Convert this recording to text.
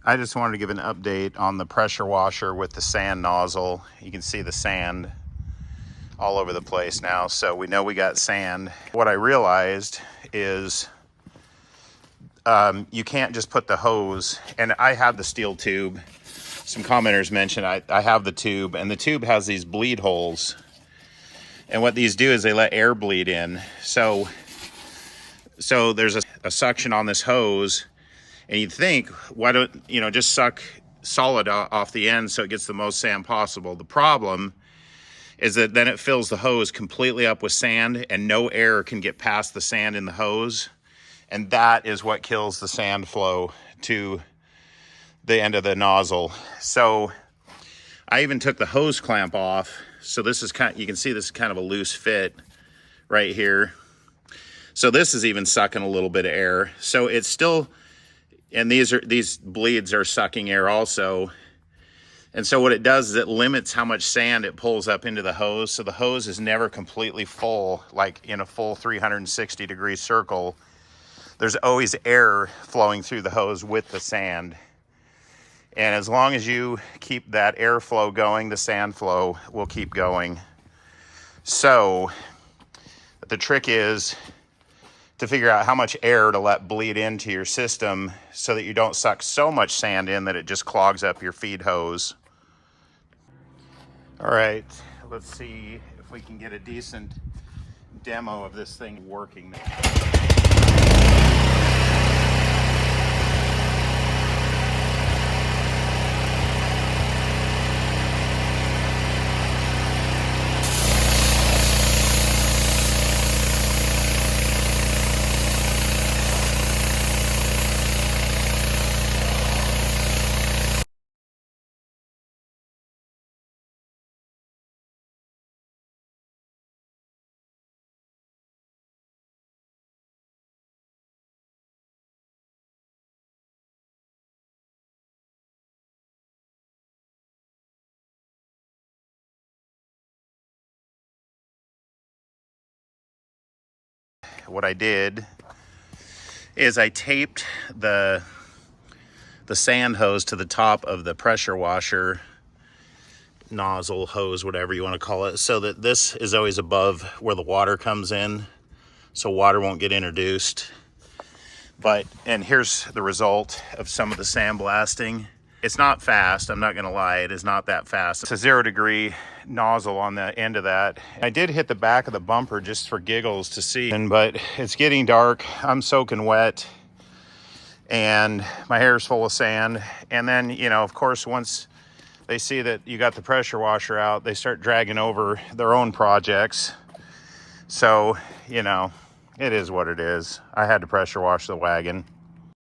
I just wanted to give an update on the pressure washer with the sand nozzle. You can see the sand all over the place now, so we know we got sand. What I realized is you can't just put the hose, and I have the steel tube. Some commenters mentioned I have the tube, and the tube has these bleed holes. And what these do is they let air bleed in. So there's a suction on this hose, and you'd think, why don't, just suck solid off the end so it gets the most sand possible. The problem is that then it fills the hose completely up with sand, and no air can get past the sand in the hose. And that is what kills the sand flow to the end of the nozzle. So I even took the hose clamp off. So this is you can see this is kind of a loose fit right here. So this is even sucking a little bit of air. So it's still, and these bleeds are sucking air also. And so what it does is it limits how much sand it pulls up into the hose. So the hose is never completely full, like in a full 360-degree circle. There's always air flowing through the hose with the sand. And as long as you keep that airflow going, the sand flow will keep going. So the trick is to figure out how much air to let bleed into your system so that you don't suck so much sand in that it just clogs up your feed hose. All right, let's see if we can get a decent demo of this thing working. What I did is I taped the sand hose to the top of the pressure washer nozzle hose, whatever you want to call it, so that this is always above where the water comes in, so water won't get introduced. And here's the result of some of the sandblasting. It's not fast, I'm not gonna lie, it is not that fast. It's a 0-degree nozzle on the end of that. I did hit the back of the bumper just for giggles to see, but it's getting dark, I'm soaking wet, and my hair's full of sand. And then, of course, once they see that you got the pressure washer out, they start dragging over their own projects. So, it is what it is. I had to pressure wash the wagon.